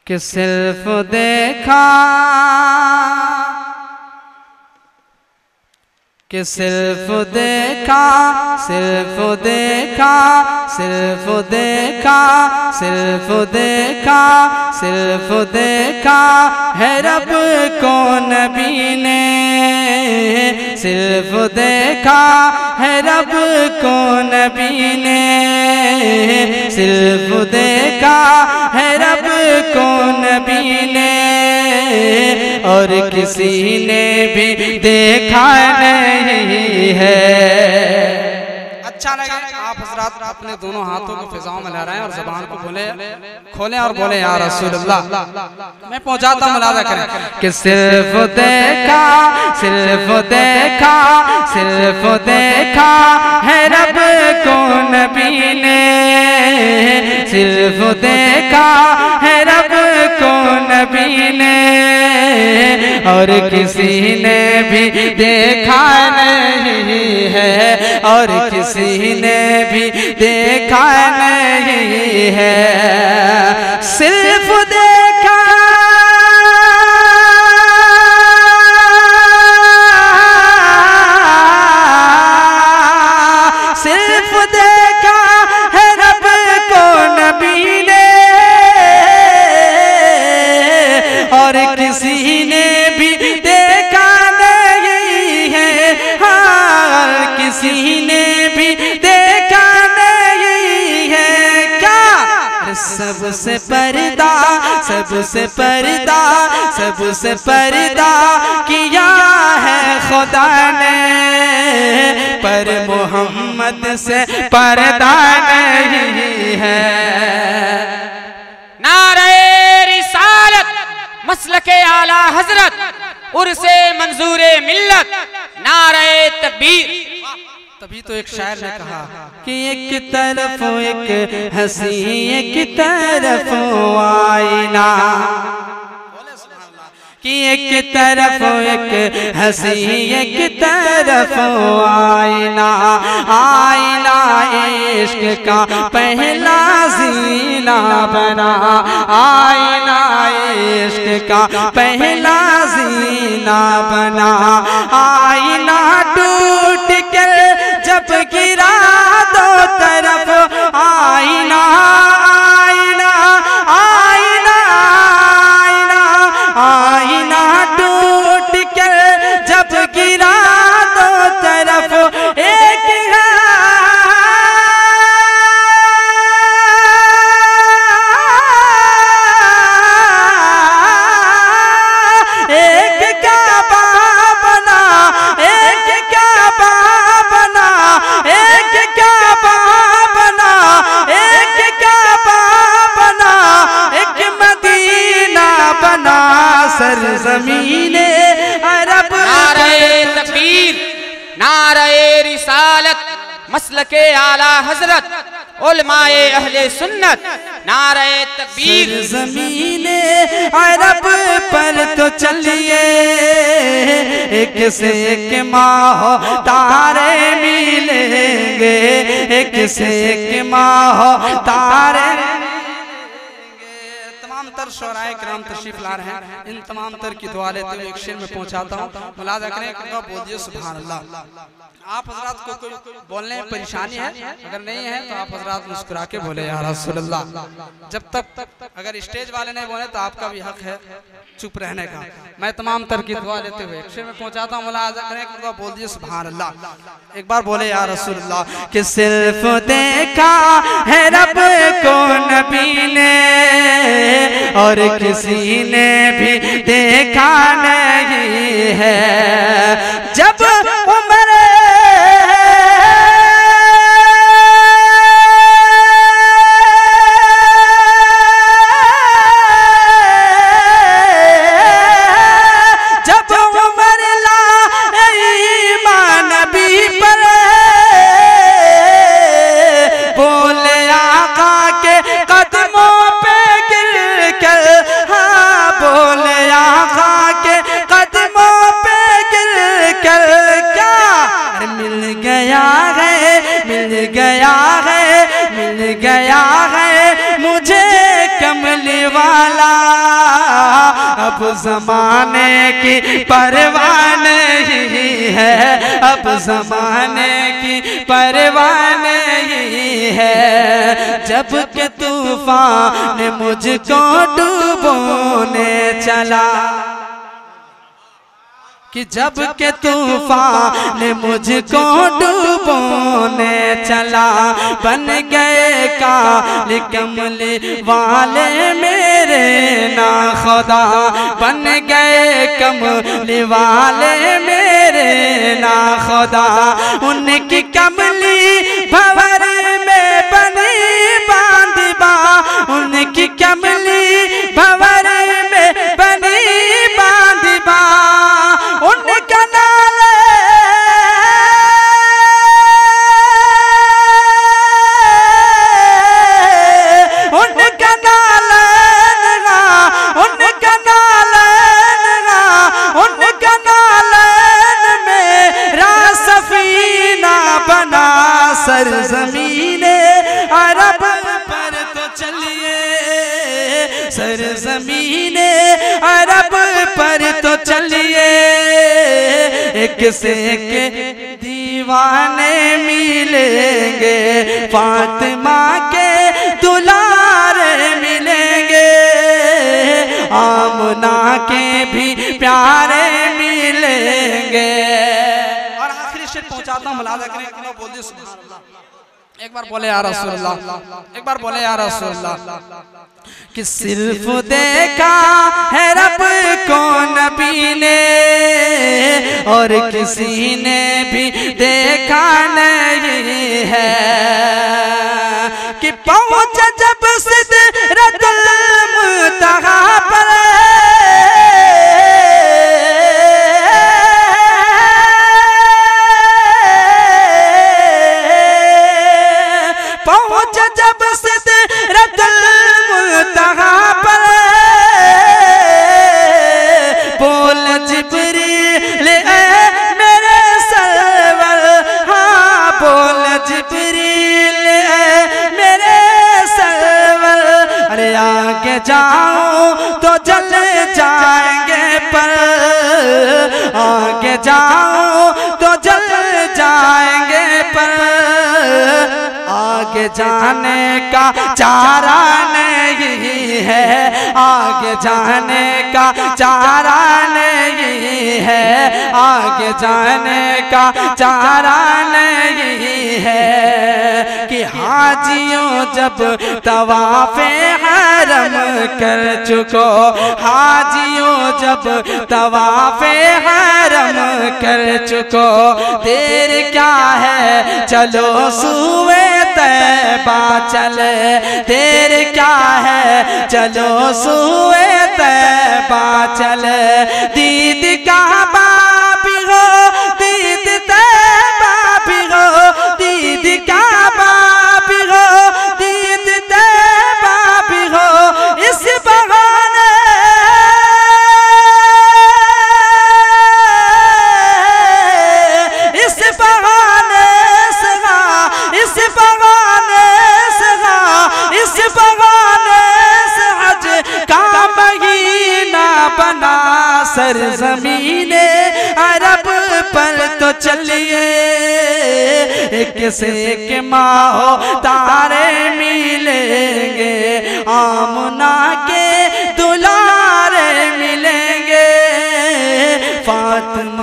कि सिर्फ देखा कि सिर्फ देखा सिर्फ देखा सिर्फ देखा सिर्फ देखा सिर्फ देखा है रब को नबी ने, सिर्फ देखा है रब को नबी ने, सिर्फ देखा है रब को नबी ने, और किसी ने भी देखा नहीं है। अच्छा लगे आप हजरात अपने दोनों हाथों को फिजाओं में लहराएं और ज़बान को खोलें और बोले या रसूलुल्लाह। मैं पहुंचाता हूं, मुलाज़ा करें कि सिर्फ देखा सिर्फ देखा सिर्फ देखा है रब को नबी ने, सिर्फ देखा है रब को नबी ने, और किसी ने भी देखा नहीं है, और किसी ने भी देखा नहीं है। सिर्फ देखा सिर्फ देखा है रब को नबी ने, और किसी ने भी देखा नहीं है, हाँ किसी ने भी देखा नहीं है। क्या सबसे पर्दा सबसे पर्दा सबसे पर्दा किया है खुदा ने, पर मोहम्मद से पर्दा नहीं है। नारे रिसालत मसलके आला हजरत उर्से मंजूरे मिल्लत, नारे तकबीर। तभी तो एक शायर ने कहा कि एक तरफ एक हंसी एक तरफ आईना, कि एक तरफ एक हंसी एक तरफ आईना, आईना इश्क का पहला जीना बना, आईना इश्क का पहला जीना बना, आईना टूट के जब गिरा दो तरफ, आईना आईना आईना आईना आईना टूट के जब गिरा दो तरफ, एक सरज़मीने अरब। नारे तकबीर, नारे रिसालत मसलके आला हजरत उलमाए अहले सुन्नत, नारे तकबीर। सरज़मीने अरब पर तो चलिए एक से एक माह तारे मिलेंगे, एक से एक माह तारे तर शोराए किराम तशरीफ ला रहे हैं। इन तमाम तर की दुआ लेते हुए एक शेर में पहुंचाता हूँ, मुलाज़ा करें, बोलिए सुभान अल्लाह। आप हजरात को कोई बोलने में परेशानी है, अगर नहीं है तो आप हजरात मुस्कुरा के बोले या रसूलुल्लाह। जब तक अगर स्टेज वाले नहीं बोले तो आपका भी हक है चुप रहने का। मैं तमाम तर की दुआ लेते हुए एक शेर में पहुंचाता हूँ, मुलाज़ा करें, बोलिए सुभान अल्लाह। एक बार बोले या रसूलुल्लाह कि सिर्फ देखा है रब को नबी ने, और किसी ने भी देखा नहीं है। जब उम्र जब उम्र ला ईमान नबी पर, बोले आका के कदमों पे गिर कर, हाँ बोले आका के कदमों पे गिर कर, क्या मिल गया है मिल गया है मिल गया है मुझे कमली वाला। अब जमाने की परवाह नहीं है, अब जमाने की परवाह नहीं है। जब के तूफान मुझको डुबोने चला, कि जब के तूफान मुझको डुबोने चला, बन गए काले कमले वाले मेरे ना खुदा, बन गए कमले वाले मेरे ना खुदा। उनकी कमली भंवर में बनी बांधबा, उनकी कमली भंवर में बनी बांधबा, उनका नाले उनका नालना, उनका नालना, उनका नालन मेरा सफीना बना। सरज़मीने अरब पर तो चलिए, सरज़मीने अरब पर तो चलिए, एक से एक दीवाने मिलेंगे, फातिमा के दुलारे मिलेंगे, आमना के भी प्यारे मिलेंगे। और आखिरी शेर पहुंचाता हूं, मुलाजा करें, बोल दे सुभान अल्लाह। एक बार बोले या रसूल अल्लाह, एक बार बोले या रसूल अल्लाह। कि सिर्फ देखा है रब को नबी ने, और किसी ने भी देखा नहीं है। कि पहुंच जब सिदरतुल मुंतहा पर, पहुंच जब सिदरतुल मुंतहा पर, बोल जिब्रील ए मेरे सरवर, हाँ बोल जिब्रील ए मेरे सरवर। अरे आगे जाओ तो जल जाएंगे पर, आगे जाओ तो जल जाएंगे पर, आगे जाने का चारा नहीं है, आगे जाने का चारा नहीं है, आगे जाने का चारा नहीं है। कि हाजियों जब तवाफ़े हरम कर चुको, हाजियों जब तवाफ़े हरम कर चुको, देर क्या है चलो सुए तैबा चले, देर क्या है चलो सुए तैबा चले। दीद काबा भी हो, दीद तैबा भी हो, दीद काबा भी हो, दीद तैबा भी हो, इस बहाने इस बहाने से, इस बहाने से, इस बहाने से हज का महीना बना। सरज़मीने अरब पर तो चलिए, एक से एक माहो तारे मिलेंगे, आमना के दुलारे मिलेंगे, फातिमा